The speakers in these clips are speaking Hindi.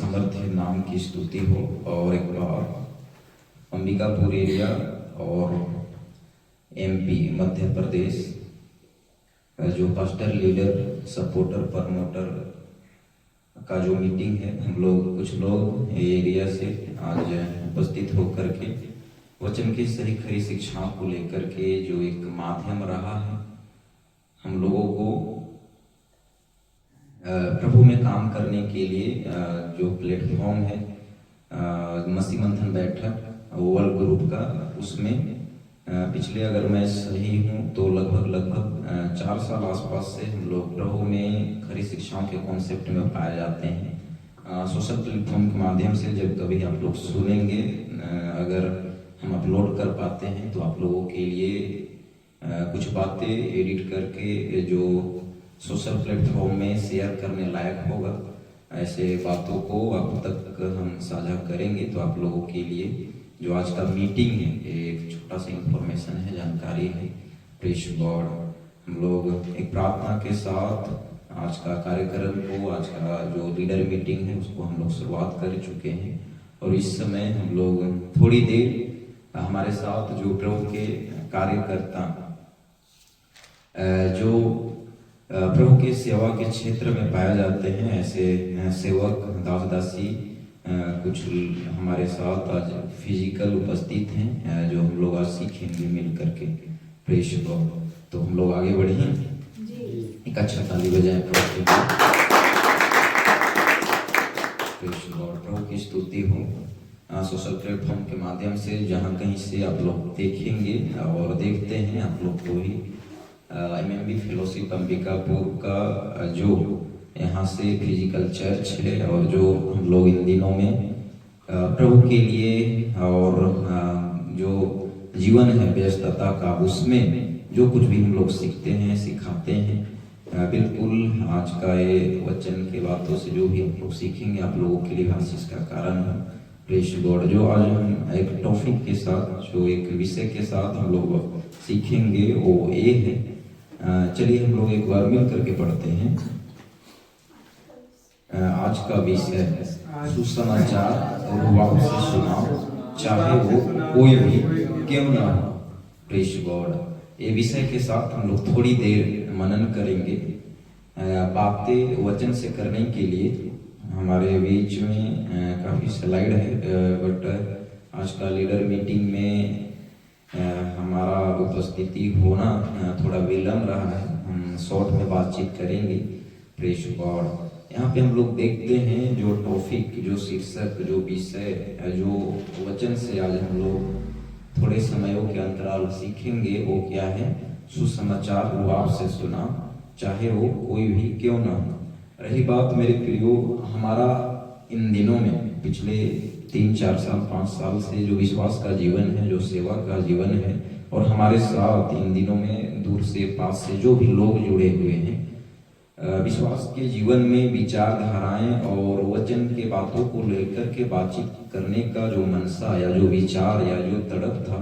समर्थ नाम की स्तुति हो। और एक बार अंबिकापुर एरिया और एमपी मध्य प्रदेश जो पास्टर लीडर सपोर्टर प्रमोटर का जो मीटिंग है, हम लोग कुछ लोग एरिया से आज उपस्थित होकर के वचन की सही खरी शिक्षाओं को लेकर के जो एक माध्यम रहा है हम लोगों को प्रभु में काम करने के लिए जो प्लेटफॉर्म है मसीह मंथन बैठक ओवल ग्रुप का, उसमें पिछले अगर मैं सही हूँ तो लगभग 4 साल आसपास से हम लोग प्रभु में खरी शिक्षाओं के कॉन्सेप्ट में पाए जाते हैं। सोशल प्लेटफॉर्म के माध्यम से जब कभी आप लोग सुनेंगे, अगर हम अपलोड कर पाते हैं तो आप लोगों के लिए कुछ बातें एडिट करके जो सोशल प्लेटफॉर्म में शेयर करने लायक होगा, ऐसे बातों को अब तक हम साझा करेंगे। तो आप लोगों के लिए जो आज का मीटिंग है एक छोटा सा इंफॉर्मेशन है, जानकारी है। Praise God. हम लोग एक प्रार्थना के साथ आज का कार्यक्रम को, आज का जो लीडर मीटिंग है उसको हम लोग शुरुआत कर चुके हैं। और इस समय हम लोग थोड़ी देर हमारे साथ जो प्रभु के कार्यकर्ता जो प्रभु के सेवा के क्षेत्र में पाए जाते हैं, ऐसे सेवक दास दासी कुछ हमारे साथ आज फिजिकल उपस्थित हैं, जो हम लोग आज सीखेंगे मिल करके। Praise God. तो हम लोग आगे बढ़े, एक अच्छा ताली बजाएं प्रभु के लिए। Praise God. प्रभु की स्तुति हो। सोशल प्लेटफॉर्म के माध्यम से जहाँ कहीं से आप लोग देखेंगे और देखते हैं, आप लोग को ही एमएमबी फेलोशिप अंबिकापुर का जो यहाँ से फिजिकल चर्च है और जो हम लोग इन दिनों में प्रभु के लिए और जो जीवन है व्यस्तता का, उसमें जो कुछ भी हम लोग सीखते हैं सिखाते हैं, बिल्कुल आज का ये वचन के बातों से जो भी हम लोग सीखेंगे आप लोगों के लिए आशीष का कारण है। Praise God. जो आज हम एक टॉपिक के साथ, जो एक विषय के साथ हम लोग सीखेंगे वो ये है। चलिए हम लोग एक बार मिल करके पढ़ते हैं। आज का विषय सुसमाचार रुआब से सुनाओ, चाहे वो कोई भी क्यों ना हो। Praise God. ये विषय के साथ हम लोग थोड़ी देर मनन करेंगे। बातें वचन से करने के लिए हमारे बीच में काफी स्लाइड है, बट आज का लीडर मीटिंग में हमारा उपस्थिति होना थोड़ा विलम्ब रहा है। हम शॉर्ट में बातचीत करेंगे। Praise God. यहाँ पे हम लोग देखते हैं जो टॉपिक, जो शीर्षक, जो विषय, जो वचन से आज हम लोग थोड़े समयों के अंतराल सीखेंगे वो क्या है? सुसमाचार रुआब से सुना, चाहे वो कोई भी क्यों ना हो। रही बात मेरे प्रियो, हमारा इन दिनों में पिछले 3-4 साल 5 साल से जो विश्वास का जीवन है, जो सेवा का जीवन है, और हमारे साथ इन दिनों में दूर से पास से जो भी लोग जुड़े हुए हैं, विश्वास के जीवन में विचारधाराएं और वचन के बातों को लेकर के बातचीत करने का जो मनसा या जो विचार या जो तड़प था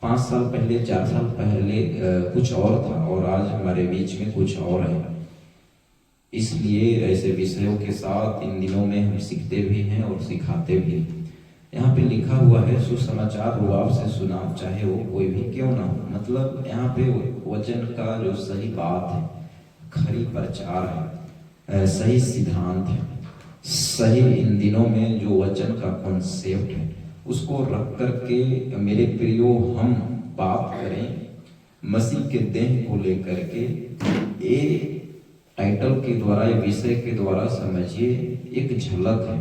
5 साल पहले 4 साल पहले कुछ और था, और आज हमारे बीच में कुछ और है। इसलिए ऐसे विषयों के साथ इन दिनों में हम सीखते भी हैं और सिखाते भी हैं। यहाँ पे लिखा हुआ है सुसमाचार रुआब से सुनाओ, चाहे वो कोई भी क्यों ना हो। मतलब यहाँ पे वचन का जो सही बात है, खरी प्रचार है, सही सिद्धांत है, सही इन दिनों में जो वचन का कॉन्सेप्ट है, उसको रख करके मेरे प्रियो हम बात करें मसीह के देह को लेकर के। ये टाइटल के द्वारा, ये विषय के द्वारा समझिए एक झलक है।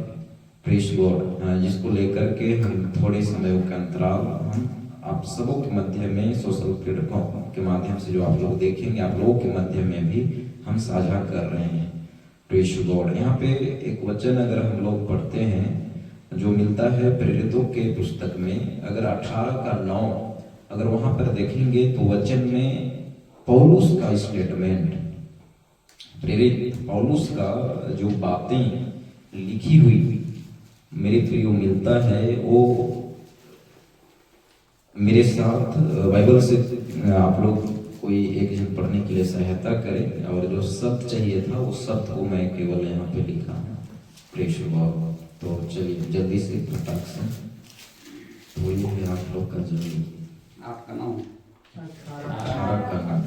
Praise God. जिसको लेकर के हम थोड़े समय के अंतराल हम आप सबों के मध्य में सोशल प्लेटफॉर्म के माध्यम से जो आप लोग देखेंगे, आप लोगों के मध्य में भी हम साझा कर रहे हैं। Praise God. यहाँ पे एक वचन अगर हम लोग पढ़ते हैं जो मिलता है प्रेरितों के पुस्तक में, अगर 18:9 अगर वहां पर देखेंगे तो वचन में पौलुस का स्टेटमेंट, प्रेरित पौलुस का जो बातें लिखी हुई मेरे प्रियो मिलता है, वो मेरे साथ बाइबल से आप लोग कोई एक जन पढ़ने के लिए सहायता करें। और जो शब्द चाहिए था वो शब्द को मैं केवल यहाँ पे लिखा हूँ। Praise God. तो चलिए जल्दी से फटाक से थोड़ी है आप लोग का जल्दी। आपका नाम 18 का नाम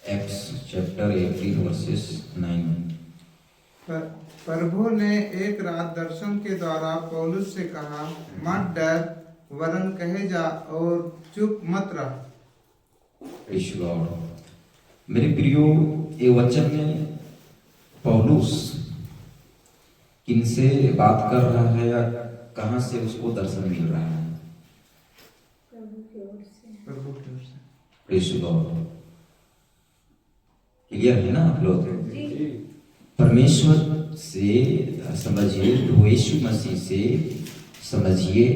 एक्स चैप्टर 18 वर्सेस 9। प्रभु ने एक रात दर्शन के द्वारा पौलुस से कहा, मत डर, वरन कहे जा और चुप मत रह। Praise God. मेरे प्रियो, ये वचन में पौलुस किनसे बात कर रहा है या कहां से उसको दर्शन मिल रहा है? प्रभु की ओर से। Praise God. क्लियर है ना आप लोग? परमेश्वर से समझिए, प्रभु यीशु मसीह से समझिए।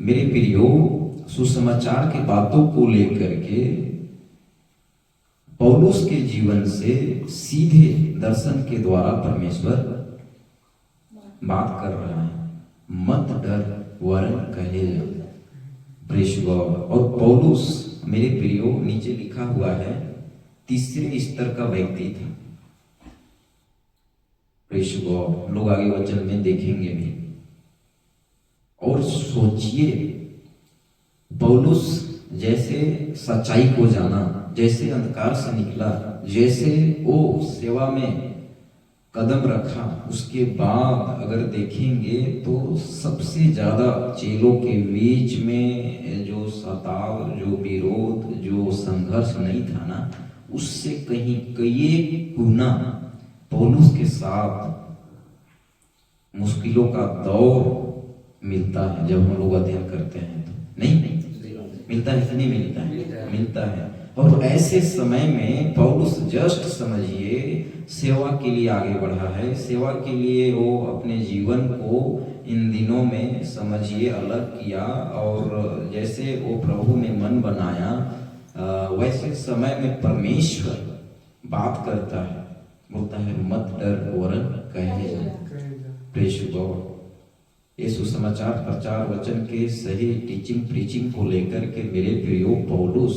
मेरे प्रियो, सुसमाचार की बातों को लेकर के पौलुस के जीवन से सीधे दर्शन के द्वारा परमेश्वर बात कर रहा है। मत डर, वरन कहे जा। Praise God. और पौलुस मेरे प्रियो नीचे लिखा हुआ है तीसरे स्तर का व्यक्ति था। Praise God. हम लोग आगे वचन में देखेंगे भी। और सोचिए, पौलुस जैसे सच्चाई को जाना, जैसे अंधकार से निकला, जैसे वो सेवा में कदम रखा, उसके बाद अगर देखेंगे तो सबसे ज्यादा चेलों के बीच में जो सताव, जो विरोध, जो संघर्ष नहीं था ना, उससे कहीं कई गुना पौलुस के साथ मुश्किलों का दौर मिलता है। जब हम लोग अध्ययन करते हैं तो नहीं मिलता है कि नहीं मिलता है? मिलता है। और ऐसे समय में पौलुस जस्ट समझिए सेवा के लिए आगे बढ़ा है। सेवा के लिए वो अपने जीवन को इन दिनों में समझिए अलग किया, और जैसे वो प्रभु में मन बनाया, वैसे समय में परमेश्वर बात करता है, बोलता है मत डर, वरन कहे जा। Praise God. ये सुसमाचार प्रचार वचन के सही टीचिंग प्रीचिंग को लेकर के मेरे प्रियो पौलुस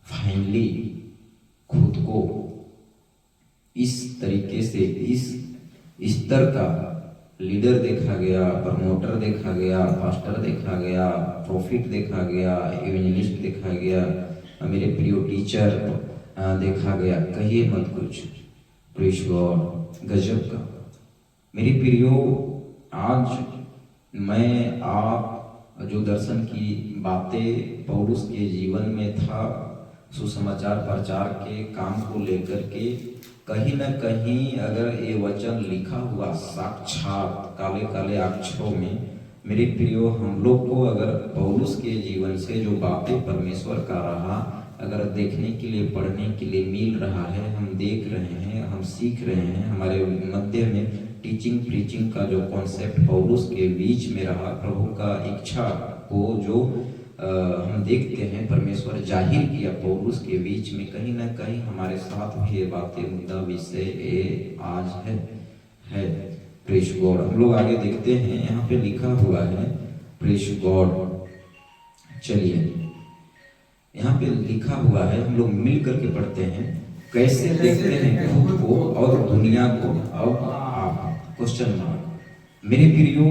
फाइनली खुद को इस तरीके से इस स्तर का लीडर देखा गया, प्रमोटर देखा गया, पास्टर देखा गया, प्रॉफिट देखा गया, इवेंजलिस्ट देखा गया, मेरे प्रियो टीचर देखा गया। कहिए मत कुछ। Praise God. गजब का। मेरे प्रियो, आज मैं आप जो दर्शन की बातें पौलुस के जीवन में था, सुसमाचार प्रचार के काम को लेकर के, कहीं न कहीं अगर ये वचन लिखा हुआ साक्षात काले काले अक्षरों में, मेरे प्रियो हम लोग को अगर पौलुस के जीवन से जो बातें परमेश्वर का रहा अगर देखने के लिए, पढ़ने के लिए मिल रहा है, हम देख रहे हैं, हम सीख रहे हैं, हमारे मध्य में टीचिंग प्रीचिंग का जो कॉन्सेप्ट पौलुस के बीच में रहा, प्रभु का इच्छा को जो हम देखते हैं परमेश्वर जाहिर किया पौलुस के बीच में, कहीं ना कहीं हमारे साथ भी ये बातें, मुद्दा, विषय आज है। Praise God. हम लोग आगे देखते हैं, यहाँ पे लिखा हुआ है। Praise God. चलिए, यहाँ पे लिखा हुआ है, हम लोग मिल करके पढ़ते हैं। कैसे देखते हैं खुद को और दुनिया को? अब आप क्वेश्चन मार्क। मेरे प्रियो,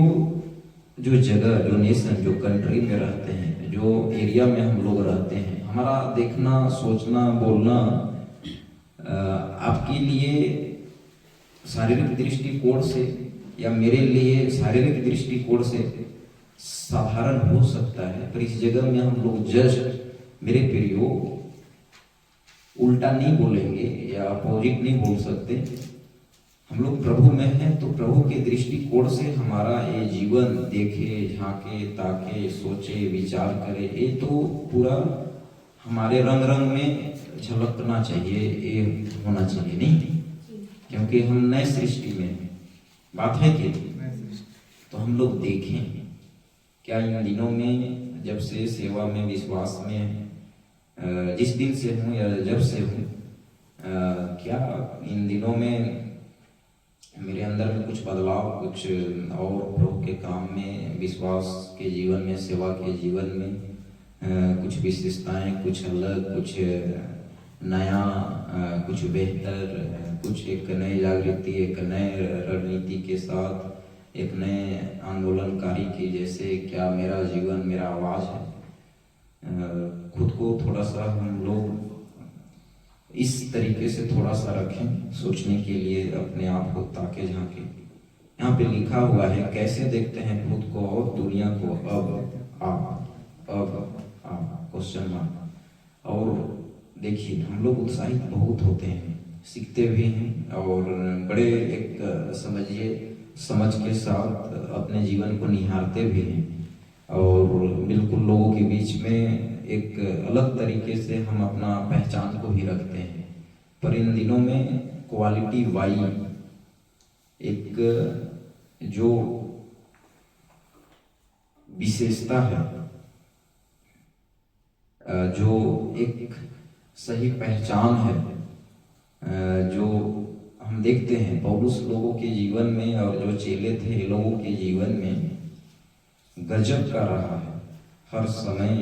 जो जगह, जो नेशन, जो कंट्री में रहते हैं, जो एरिया में हम लोग रहते हैं, हमारा देखना, सोचना, बोलना आपके लिए शारीरिक दृष्टिकोण से या मेरे लिए शारीरिक दृष्टिकोण से साधारण हो सकता है, पर इस जगह में हम लोग जस्ट मेरे प्रियो उल्टा नहीं बोलेंगे या अपोजिट नहीं बोल सकते। हम लोग प्रभु में हैं तो प्रभु के दृष्टिकोण से हमारा ये जीवन देखे, झांके, ताके, सोचे, विचार करे, ये तो पूरा हमारे रंग रंग में झलकना चाहिए, ये होना चाहिए, नहीं? क्योंकि हम नए सृष्टि में हैं। बात है कि तो हम लोग देखें क्या इन दिनों में, जब से सेवा में, विश्वास में, जिस दिन से हूँ या जब से हूँ, क्या इन दिनों में मेरे अंदर में कुछ बदलाव, कुछ और प्रभु के काम में, विश्वास के जीवन में, सेवा के जीवन में कुछ विशेषताएं, कुछ अलग, कुछ नया कुछ बेहतर, कुछ एक नई जागृति, एक नए रणनीति के साथ, एक नए आंदोलनकारी की जैसे क्या मेरा जीवन मेरा आवाज़ है। खुद को थोड़ा सा हम लोग इस तरीके से थोड़ा सा रखें सोचने के लिए, अपने आप को ताके झांके। यहाँ पे लिखा हुआ है कैसे देखते हैं खुद को और दुनिया को, अब क्वेश्चन मार्क। और देखिए हम लोग उत्साहित बहुत होते हैं, सीखते भी हैं और बड़े एक समझिए समझ के साथ अपने जीवन को निहारते भी हैं, और बिल्कुल लोगों के बीच में एक अलग तरीके से हम अपना पहचान को भी रखते हैं। पर इन दिनों में क्वालिटी वाई एक जो विशेषता है, जो एक सही पहचान है, जो हम देखते हैं पौलुस लोगों के जीवन में और जो चेले थे लोगों के जीवन में गजब का रहा है। हर समय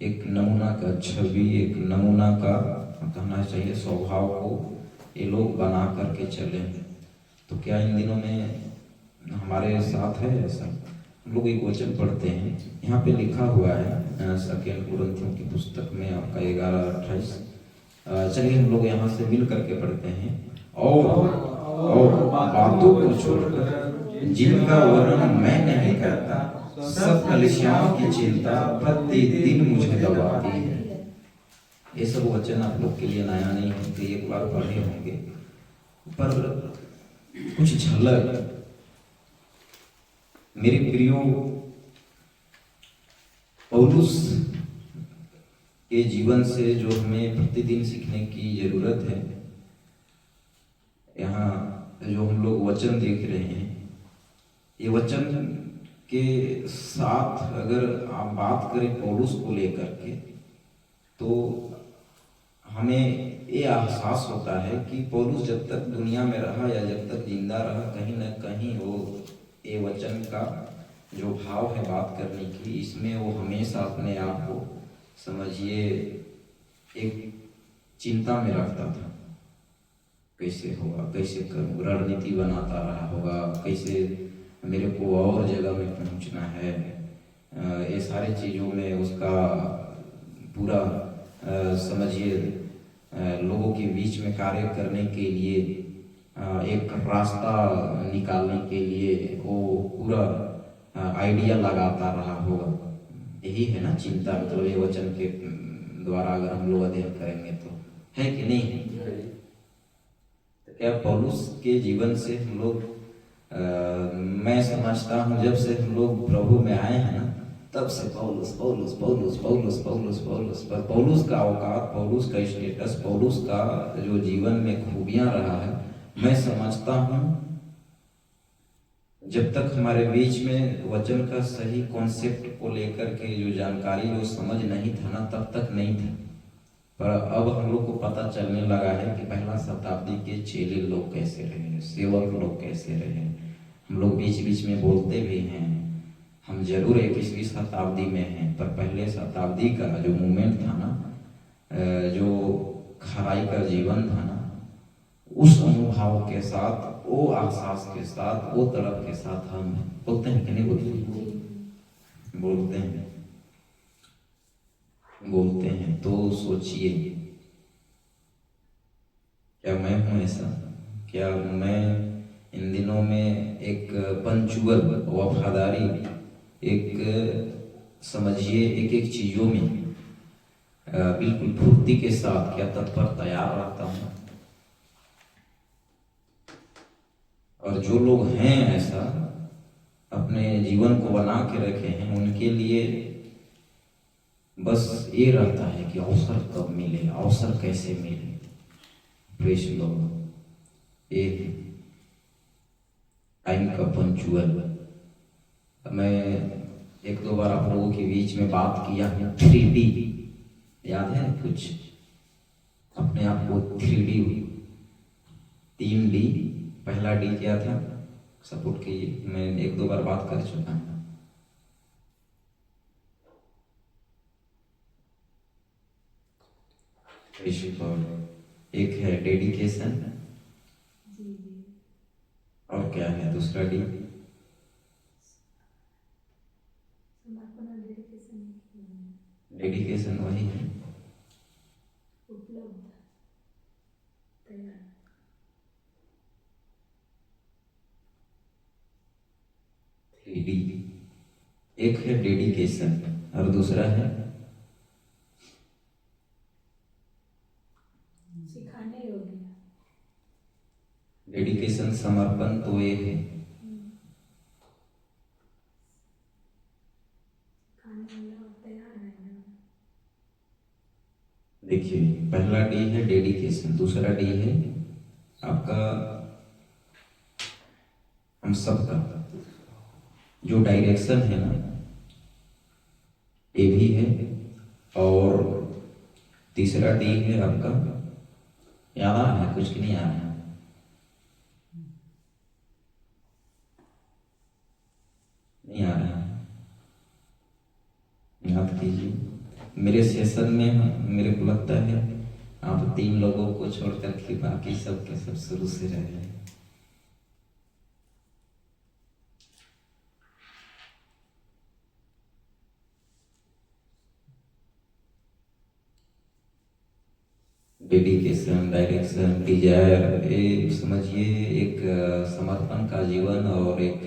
एक नमूना का छवि, एक नमूना का कहना चाहिए स्वभाव को ये लोग बना करके चले। तो क्या इन दिनों में हमारे साथ है ऐसा? हम लोग एक वचन पढ़ते हैं, यहाँ पे लिखा हुआ है सेकंड कुरिन्थियों की पुस्तक में आपका 11:28। चलिए हम लोग यहाँ से मिल करके पढ़ते हैं। और बातों को छोड़कर जिनका वर्णन मैं नहीं करता, सब कलीसियाओं की चिंता प्रतिदिन मुझे दबाती है। ये सब वचन आप लोग के लिए नया नहीं है कि एक बार पढ़े होंगे, पर कुछ झलक मेरे प्रियो पौलुस के जीवन से जो हमें प्रतिदिन सीखने की जरूरत है। यहाँ जो हम लोग वचन देख रहे हैं, ये वचन के साथ अगर आप बात करें पौलुस को लेकर के, तो हमें ये एहसास होता है कि पौलुस जब तक दुनिया में रहा या जब तक जिंदा रहा, कहीं ना कहीं वो ये वचन का जो भाव है बात करने की, इसमें वो हमेशा अपने आप को समझिए एक चिंता में रखता था। कैसे होगा, कैसे करूँ, रणनीति बनाता रहा होगा, कैसे मेरे को और जगह में पहुंचना है। ये सारी चीज़ों में उसका पूरा समझिए लोगों के बीच में कार्य करने के लिए, एक रास्ता निकालने के लिए वो पूरा आइडिया लगाता रहा होगा। यही है ना चिंता, मतलब ये वचन के द्वारा अगर हम लोग अध्ययन करेंगे तो है कि नहीं है? क्या पौलुस के जीवन से हम लोग मैं समझता हूँ जब से हम लोग प्रभु में आए हैं ना, तब से पौलुस पौलुस पौलुस पौलुस पौलुस पौलुस पर पौलुस का औकात, पौलुस का स्टेटस, पौलुस का जो जीवन में खूबियां रहा है, मैं समझता हूँ जब तक हमारे बीच में वचन का सही कॉन्सेप्ट को लेकर के जो जानकारी, जो समझ नहीं था ना, तब तक नहीं था। पर अब हम लोग को पता चलने लगा है कि पहला शताब्दी के चेले लोग कैसे रहे, सेवक लोग कैसे रहे। हम लोग बीच बीच में बोलते भी हैं हम जरूर 21वीं शताब्दी में हैं, पर पहले शताब्दी का जो मूवमेंट था ना, जो खराई का जीवन था ना, उस अनुभव के साथ, वो एहसास के साथ, वो तड़प के साथ हम बोलते हैं कि नहीं बोलते? बोलते हैं। तो सोचिए, क्या मैं हूं ऐसा? क्या मैं इन दिनों में एक पंचुअल वफादारी, एक समझिए एक एक चीजों में बिल्कुल फुर्ती के साथ क्या तत्पर तैयार रहता हूं? और जो लोग हैं ऐसा अपने जीवन को बना के रखे हैं, उनके लिए बस ये रहता है कि अवसर कब मिले, अवसर कैसे मिले। प्रेस लॉर्ड, ये टाइम का पंचुअल। मैं एक दो बार आप लोगों के बीच में बात किया है 3D, याद है कुछ? अपने आप को 3D, 3D, पहला डी क्या था? सपोर्ट कीजिए, मैं एक दो बार बात कर चुका हूं। एक है डेडिकेशन, और क्या है दूसरा डी? डेडिकेशन वही है। डी, एक है डेडिकेशन और दूसरा है सिखाने योग्य। डेडिकेशन समर्पण तो ये है, देखिए पहला डी है डेडिकेशन, दूसरा डी है आपका हम सबका जो डायरेक्शन है ना, ये भी है, और तीसरा डी है आपका, याद आ रहा है कुछ की नहीं आ रहा है? नहीं आ रहा है, याद कीजिए। मेरे सेशन में मेरे को लगता है आप 3 लोगों को छोड़कर के बाकी सब के सब शुरू से रह गए। डेडिकेशन, डायरेक्शन, डिजायर, ये समझिए एक समर्पण का जीवन, और एक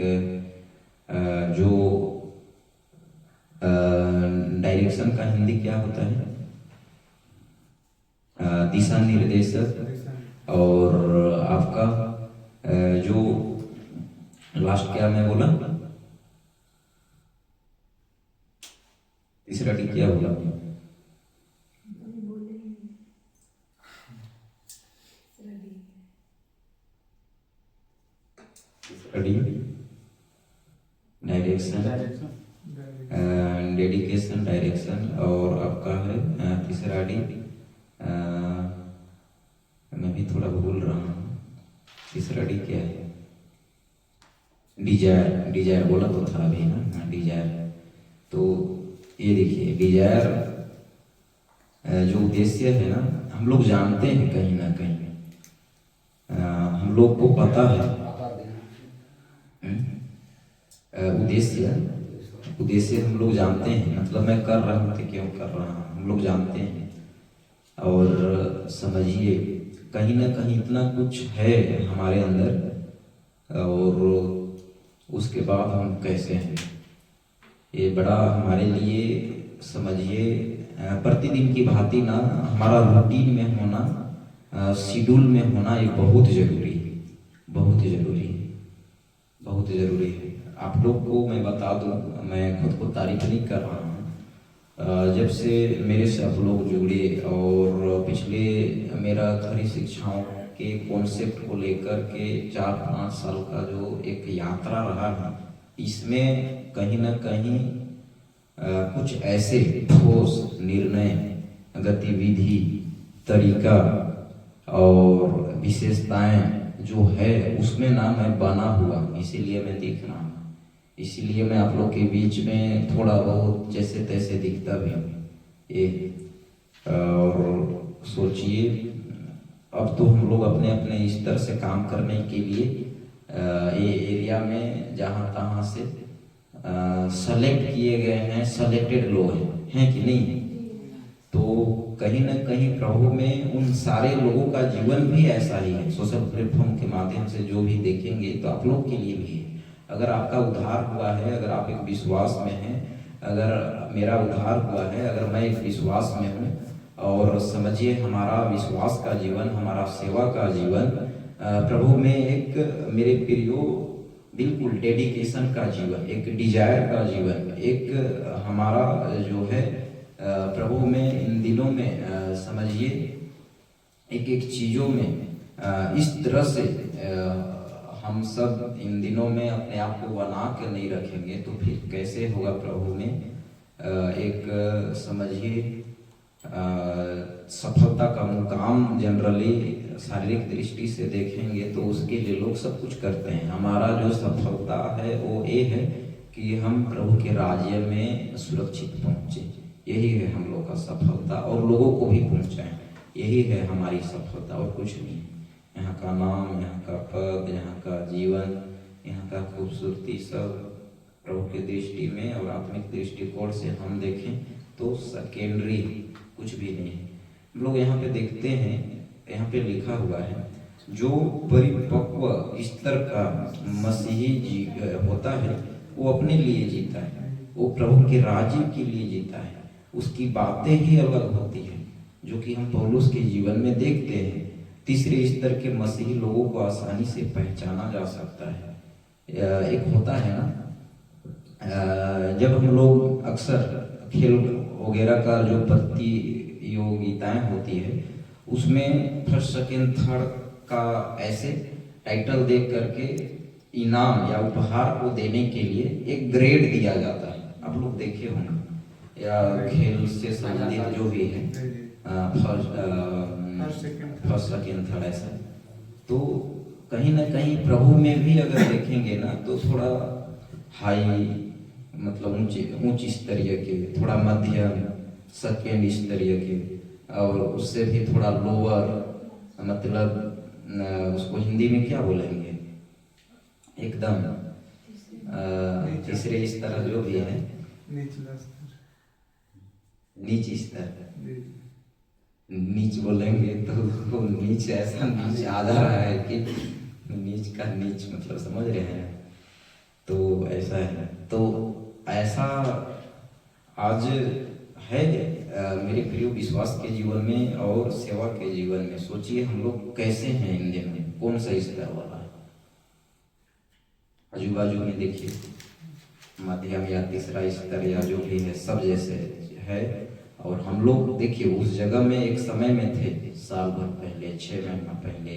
जो डायरेक्शन का हिंदी क्या होता है? दिशा निर्देशक, और आपका जो लास्ट क्या मैं बोला, तीसरा डी क्या बोला? डायरेक्शन, डेडिकेशन, डायरेक्शन, और आपका है तीसरा डी, मैं भी थोड़ा भूल रहा हूँ, तीसरा डी क्या है? डिजायर, डिजायर बोला तो था अभी ना, डिजायर। तो ये देखिए डिजायर जो उद्देश्य है ना, हम लोग जानते हैं कहीं ना कहीं, हम लोग को पता है उद्देश्य हम लोग जानते हैं, मतलब मैं कर रहा हूँ तो क्यों कर रहा हूँ, हम लोग जानते हैं। और समझिए कहीं ना कहीं इतना कुछ है हमारे अंदर, और उसके बाद हम कैसे हैं, ये बड़ा हमारे लिए समझिए प्रतिदिन की भांति ना हमारा रूटीन में होना, शेड्यूल में होना, ये बहुत जरूरी है, बहुत जरूरी है, बहुत जरूरी है। आप लोग को मैं बता दूं, मैं खुद को तारीफ नहीं कर रहा हूँ, जब से मेरे से आप लोग जुड़े और पिछले मेरा खरी शिक्षाओं के कॉन्सेप्ट को लेकर के 4-5 साल का जो एक यात्रा रहा है, इसमें कहीं ना कहीं कुछ ऐसे ठोस निर्णय, गतिविधि, तरीका और विशेषताएं जो है उसमें ना मैं बना हुआ, इसीलिए मैं दिख रहा हूँ, इसीलिए मैं आप लोग के बीच में थोड़ा बहुत जैसे तैसे दिखता भी हूँ। ये और सोचिए अब तो हम लोग अपने अपने स्तर से काम करने के लिए ये एरिया में जहाँ तहाँ से सेलेक्ट किए गए हैं, सेलेक्टेड लोग हैं कि नहीं? तो कहीं ना कहीं प्रभु में उन सारे लोगों का जीवन भी ऐसा ही है। सोशल प्लेटफॉर्म के माध्यम से जो भी देखेंगे तो आप लोग के लिए भी है। अगर आपका उद्धार हुआ है, अगर आप एक विश्वास में हैं, अगर मेरा उद्धार हुआ है, अगर मैं एक विश्वास में हूँ, और समझिए हमारा विश्वास का जीवन, हमारा सेवा का जीवन प्रभु में एक मेरे प्रियो बिल्कुल डेडिकेशन का जीवन, एक डिजायर का जीवन, एक हमारा जो है प्रभु में इन दिनों में समझिए एक एक चीज़ों में इस तरह से हम सब इन दिनों में अपने आप को बना के नहीं रखेंगे तो फिर कैसे होगा प्रभु में एक समझिए सफलता का मुकाम। जनरली शारीरिक दृष्टि से देखेंगे तो उसके लिए लोग सब कुछ करते हैं। हमारा जो सफलता है वो ये है कि हम प्रभु के राज्य में सुरक्षित पहुंचे, यही है हम लोग का सफलता, और लोगों को भी पहुंचाएं। यही है हमारी सफलता और कुछ नहीं। यहाँ का नाम, यहाँ का पद, यहाँ का जीवन, यहाँ का खूबसूरती सब प्रभु की दृष्टि में और आत्मिक दृष्टिकोण से हम देखें तो सेकेंडरी, कुछ भी नहीं है। हम लोग यहाँ पे देखते हैं, यहाँ पे लिखा हुआ है जो परिपक्व स्तर का मसीही जी होता है वो अपने लिए जीता है, वो प्रभु के राज्य के लिए जीता है, उसकी बातें ही अलग होती हैं, जो कि हम पौलुस के जीवन में देखते हैं। तीसरे स्तर के मसीही लोगों को आसानी से पहचाना जा सकता है। एक होता है ना, जब हम लोग अक्सर खेल वगैरह का जो प्रतियोगिताएं होती है उसमें फर्स्ट सेकेंड थर्ड का ऐसे टाइटल देख करके इनाम या उपहार को देने के लिए एक ग्रेड दिया जाता है। आप लोग देखे होंगे, या खेल से संबंधित जो भी है फर्स्ट सेकेंड थर्ड ऐसा। तो कहीं ना कहीं प्रभु में भी अगर देखेंगे ना तो थोड़ा हाई, मतलब उच्च स्तरीय के, थोड़ा मध्यम सेकेंड स्तरीय के, और उससे भी थोड़ा लोअर, मतलब उसको हिंदी में क्या बोलेंगे, एकदम तीसरे स्तर जो भी है, नीच स्तर, नीच बोलेंगे तो नीच ऐसा नीच आ जा रहा है कि नीच का नीच, मतलब समझ रहे हैं। तो ऐसा है, तो ऐसा आज है मेरे प्रिय विश्वास के जीवन में और सेवा के जीवन में। सोचिए हम लोग कैसे हैं इन दिनों में, कौन सा स्तर वाला है। आजू बाजू में देखिए, मध्यम या तीसरा स्तर या जो भी है सब जैसे है। और हम लोग देखिए उस जगह में एक समय में थे, साल भर पहले, 6 महीना पहले,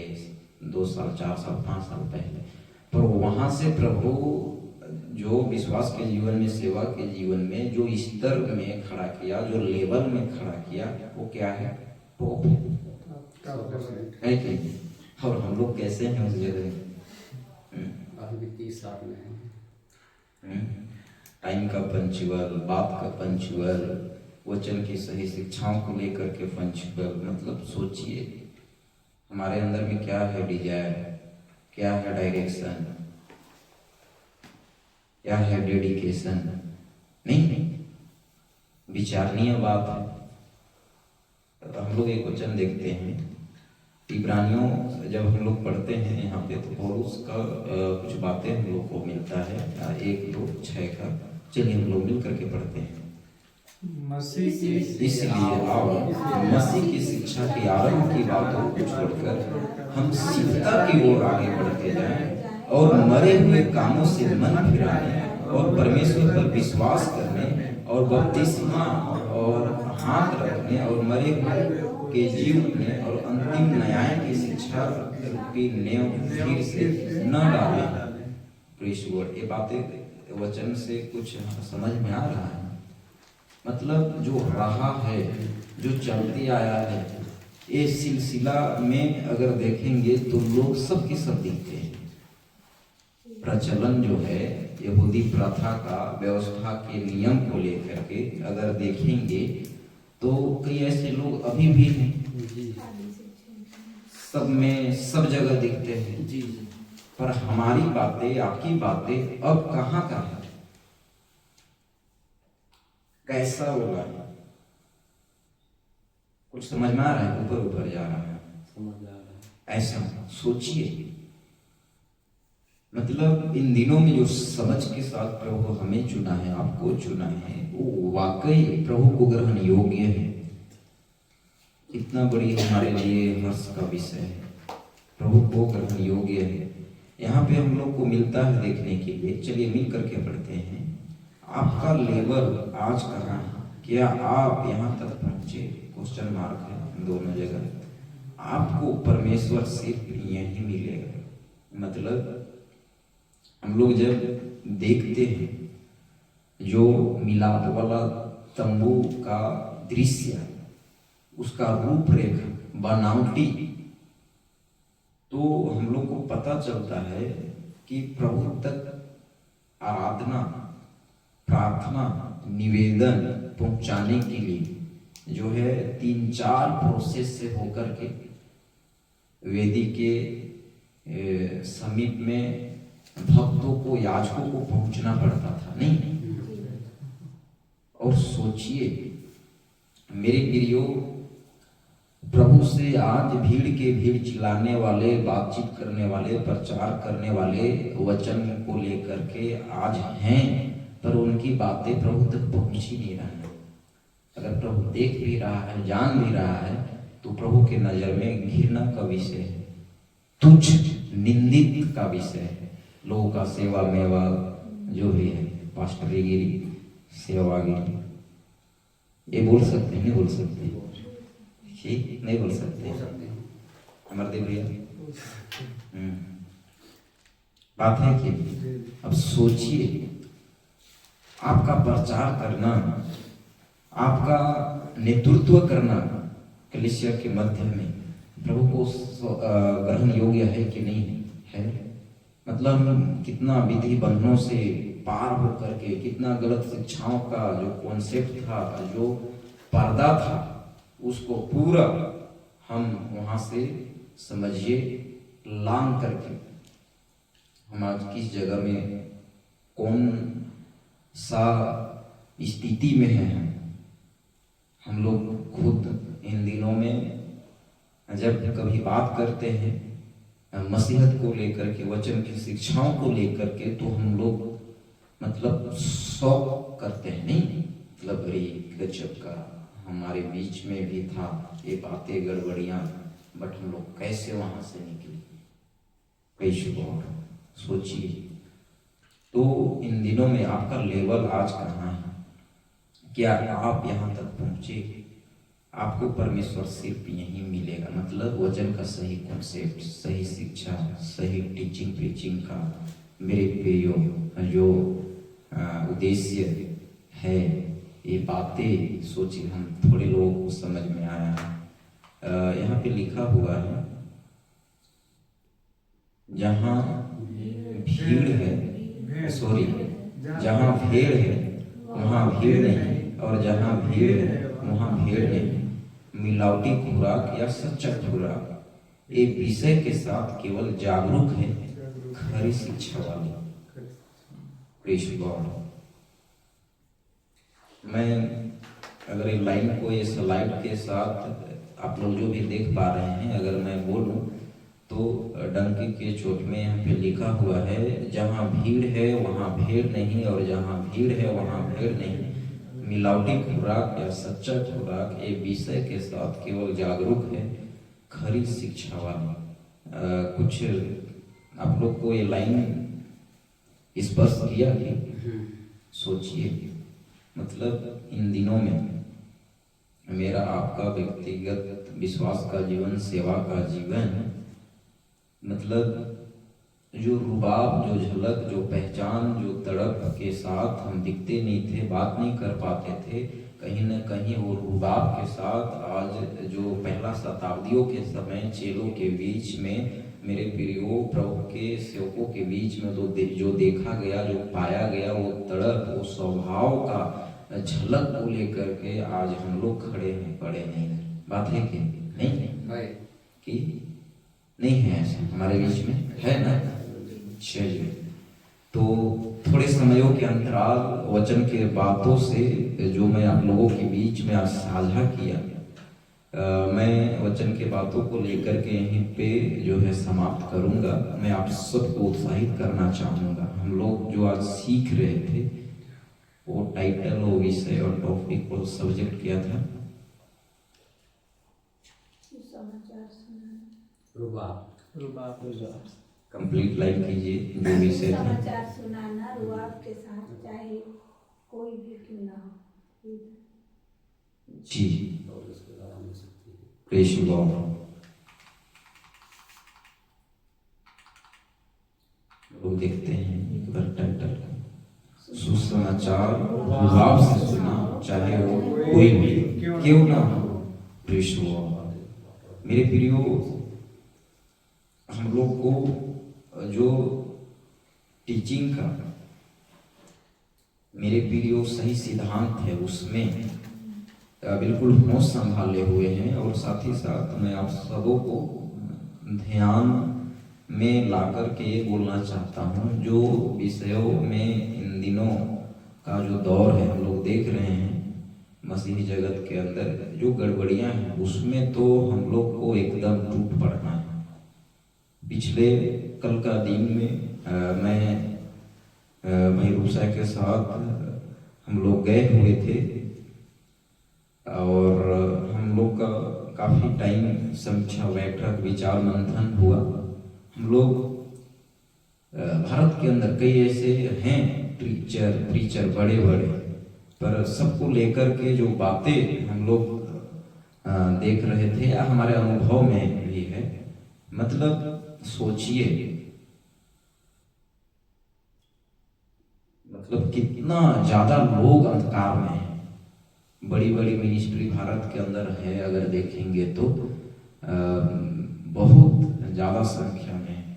2 साल, 4 साल, 5 साल पहले। पर वहां से प्रभु जो विश्वास के जीवन में, सेवा के जीवन में जो स्तर में खड़ा किया, जो लेवल में खड़ा किया, वो क्या है, टॉप है कि। और हम लोग कैसे हैं उस जगह, अभी 30 साल में टाइम का पंचुअल, बात का पंचुअल, वचन की सही शिक्षाओं को लेकर के पंचुअल। मतलब सोचिए हमारे अंदर में क्या है डिजायर, क्या है डायरेक्शन, क्या है डेडिकेशन। नहीं, विचारणीय बात है। हम लोग एक वचन देखते हैं इब्रानियों, जब हम लोग पढ़ते हैं यहाँ पे, तो पौलुस का कुछ बातें हम लोग को मिलता है, 1, 2, 6 का। चलिए हम लोग मिल करके पढ़ते हैं। मसीह की इसलिए आओ मसीह की शिक्षा की आरंभ की बातों को छोड़कर हम शिक्षा की ओर आगे बढ़ते जाएं और मरे हुए कामों से मन फिराने और परमेश्वर पर विश्वास करने और बपतिस्मा और हाथ रखने और मरे हुए के जी उठने और अंतिम न्याय की शिक्षा रूपी नेव फिर से न डालें। प्रेस गॉड, ये बातें वचन से कुछ समझ में आ रहा है। मतलब जो रहा है, जो चलते आया है, ये सिलसिला में अगर देखेंगे तो लोग सब के सब दिखते हैं। प्रचलन जो है यहूदी प्रथा का, व्यवस्था के नियम को लेकर के अगर देखेंगे तो कई ऐसे लोग अभी भी हैं, सब में सब जगह दिखते हैं जी। पर हमारी बातें, आपकी बातें अब कहाँ का है, कैसा होगा, कुछ समझ में आ रहा है, ऊपर ऊपर जा रहा है, समझ आ रहा है। ऐसा सोचिए। मतलब इन दिनों में जो समझ के साथ प्रभु हमें चुना है, आपको चुना है, वो वाकई प्रभु को ग्रहण योग्य है। इतना बड़ी हमारे लिए हर्ष का विषय है, प्रभु को ग्रहण योग्य है। यहाँ पे हम लोग को मिलता है देखने के लिए। चलिए मिल करके पढ़ते हैं। आपका लेवल आज कहाँ है, क्या आप यहाँ तक पहुंचे, क्वेश्चन मार्क है दोनों जगह। आपको परमेश्वर सिर्फ यही मिलेगा। मतलब हम लोग जब देखते हैं जो मिलाप वाला तंबू का दृश्य, उसका रूपरेखा, बनावटी, तो हम लोग को पता चलता है कि प्रभु तक आराधना, प्रार्थना, निवेदन पहुंचाने के लिए जो है 3-4 प्रोसेस से होकर के वेदी के समीप में भक्तों को, याजकों को पहुंचना पड़ता था, नहीं? और सोचिए मेरे प्रियो, प्रभु से आज भीड़ चिल्लाने वाले, बातचीत करने वाले, प्रचार करने वाले वचन को लेकर के आज हैं, पर उनकी बातें प्रभु तक पहुंच ही नहीं रहा है। अगर प्रभु देख भी रहा है, जान भी रहा है, तो प्रभु के नजर में घृणा का विषय है, तुच्छ निंदित का विषय है। लोगों का सेवा मेवा जो भी है, पास्टरगिरी, सेवागिरी, ये बोल सकते हैं, नहीं बोल सकते? ठीक, नहीं बोल सकते अमरदेव भैया। बात है कि अब सोचिए, आपका प्रचार करना, आपका नेतृत्व करना कलीसिया के मध्य में प्रभु को ग्रहण योग्य है कि नहीं है? मतलब कितना विधि बंधनों से पार होकर के, कितना गलत शिक्षाओं का जो कॉन्सेप्ट था, जो पर्दा था, उसको पूरा हम वहां से समझिए लांग करके हम आज किस जगह में, कौन सा स्थिति में है। हम लोग खुद इन दिनों में जब कभी बात करते हैं मसीहत को लेकर के, वचन की शिक्षाओं को लेकर के, तो हम लोग मतलब शौक करते हैं, नहीं? मतलब अरे गजब का हमारे बीच में भी था, ये बातें गड़बड़ियां, बट हम लोग कैसे वहां से निकले, कैसे? सोचिए। तो इन दिनों में आपका लेवल आज कहाँ है? क्या आप यहाँ तक पहुंचे? आपको परमेश्वर सिर्फ यही मिलेगा, मतलब वचन का सही कॉन्सेप्ट, सही शिक्षा, सही टीचिंग प्रीचिंग का मेरे प्रियो जो उद्देश्य है, ये बातें सोचिए। हम थोड़े लोगों को समझ में आया है, यहाँ पे लिखा हुआ है, जहाँ भीड़ है, सॉरी, जहाँ भेड़ है वहाँ भीड़ नहीं, और जहाँ भीड़ है वहाँ भेड़ नहीं। मिलावटी खुराक या सच्चा खुराक एक विषय के साथ केवल जागरूक है, खरी शिक्षा वाली। Praise God. मैं अगर ये लाइन को, ये स्लाइड के साथ आप लोग जो भी देख पा रहे हैं, अगर मैं बोलूं तो डंकी के चोट में यहाँ पे लिखा हुआ है, जहाँ भीड़ है वहाँ भेड़ नहीं, और जहाँ भीड़ है वहाँ भेड़ नहीं। मिलावटी खुराक या सच्चा खुराक एक विषय के साथ केवल जागरूक है, खरी शिक्षा वाली। कुछ आप लोग को ये लाइन स्पर्श किया कि सोचिए, मतलब इन दिनों में मेरा आपका व्यक्तिगत विश्वास का जीवन, सेवा का जीवन, मतलब जो रुबाब, जो झलक, जो पहचान, जो तड़प के साथ हम दिखते नहीं थे, बात नहीं कर पाते थे, कहीं न कहीं वो रुबाब के साथ आज जो पहला शताब्दियों के समय चेलों के बीच में, मेरे प्रियो प्रभु के सेवकों के बीच में जो देखा गया, जो पाया गया, वो तड़प, वो स्वभाव का झलक को लेकर के आज हम लोग खड़े हैं, पड़े नहीं। बात है कि नहीं? कि नहीं है ऐसा हमारे बीच में, है ना? चलिए, तो थोड़े समयों के अंतराल वचन के बातों से जो मैं आप लोगों के बीच में आज साझा किया, मैं वचन के बातों को लेकर के यहीं पे जो है समाप्त करूंगा। मैं आप सबको उत्साहित करना चाहूंगा। हम लोग जो आज सीख रहे थे, वो टाइटल, वो विषय और टॉपिक, वो सब्जेक्ट क्या था? कंप्लीट लाइफ कीजिए, जो विषय था। समाचार सुनाना रुआब के साथ, चाहे कोई भी क्यों ना हो। जी, प्रेज गॉड। लोग देखते हैं एक बार टाइटल, सुसमाचार रुआब से सुना, चाहे वो कोई भी क्यों ना हो। Praise God. मेरे प्रियो, हम लोग को जो टीचिंग का मेरे प्रियो सही सिद्धांत है, उसमें बिल्कुल होश संभाले हुए हैं, और साथ ही साथ मैं आप सबों को ध्यान में ला कर के ये बोलना चाहता हूँ, जो विषयों में इन दिनों का जो दौर है हम लोग देख रहे हैं मसीही जगत के अंदर जो गड़बड़ियाँ हैं, उसमें तो हम लोग को एकदम टूट पड़ना है। पिछले कल का दिन में मैं भाई रूसा के साथ हम लोग गए हुए थे, और हम लोग का काफ़ी टाइम समीक्षा बैठक विचार मंथन हुआ। हम लोग भारत के अंदर कई ऐसे हैं प्रीचर बड़े बड़े, पर सबको लेकर के जो बातें हम लोग देख रहे थे या हमारे अनुभव में भी है, मतलब सोचिए, मतलब कितना ज्यादा लोग अंधकार में हैं। बड़ी बड़ी मिनिस्ट्री भारत के अंदर है, अगर देखेंगे तो बहुत ज्यादा संख्या में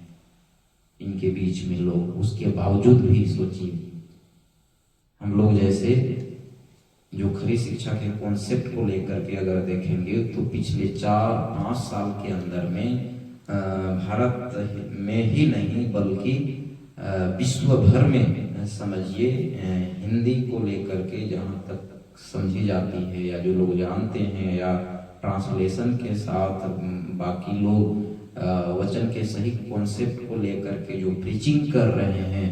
इनके बीच में लोग, उसके बावजूद भी सोचिए हम लोग जैसे जो खरी शिक्षा के कॉन्सेप्ट को लेकर के अगर देखेंगे तो पिछले 4-5 साल के अंदर में भारत में ही नहीं बल्कि विश्व भर में समझिए हिंदी को लेकर के जहाँ तक समझी जाती है या जो लोग जानते हैं या ट्रांसलेशन के साथ बाकी लोग वचन के सही कॉन्सेप्ट को लेकर के जो प्रीचिंग कर रहे हैं,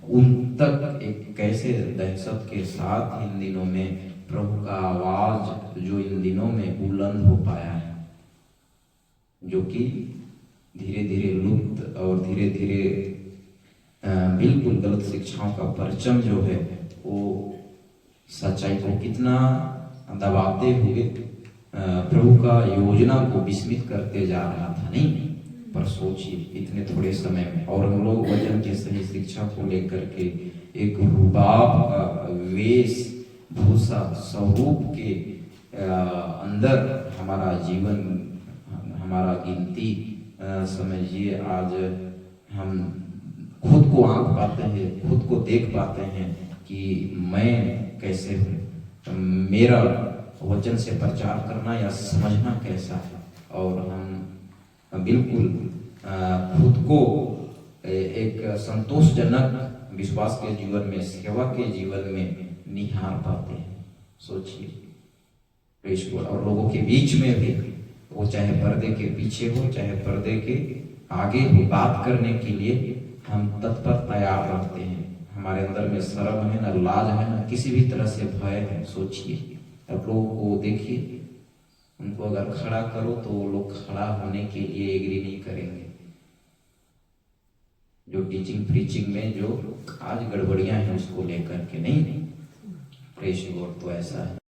उन तक एक कैसे दहशत के साथ इन दिनों में प्रभु का आवाज जो इन दिनों में बुलंद हो पाया है, जो कि धीरे धीरे लुप्त और धीरे धीरे बिल्कुल गलत शिक्षाओं का परचम जो है वो सच्चाई को कितना दबाते हुए प्रभु का योजना को विस्मित करते जा रहा था। नहीं, पर सोचिए इतने थोड़े समय में, और हम लोग वचन की सही शिक्षा को लेकर के एक रुबाब का वेश भूषा स्वरूप के अंदर हमारा जीवन, हमारा गिनती समझिए, आज हम खुद को आंक पाते हैं, खुद को देख पाते हैं कि मैं कैसे हूँ, मेरा वचन से प्रचार करना या समझना कैसा है, और हम बिल्कुल खुद को एक संतोषजनक विश्वास के जीवन में, सेवा के जीवन में निहार पाते हैं। सोचिए, और लोगों के बीच में भी, वो चाहे पर्दे के पीछे हो चाहे पर्दे के आगे हो, बात करने के लिए हम तत्पर तैयार रहते हैं। हमारे अंदर में शर्म है, ना लाज है, ना किसी भी तरह से भय है। सोचिए, अब लोगों को देखिए, उनको अगर खड़ा करो तो वो लोग खड़ा होने के लिए एग्री नहीं करेंगे। जो टीचिंग प्रीचिंग में जो आज गड़बड़ियां हैं उसको लेकर के नहीं, प्रेस गॉड, तो ऐसा है।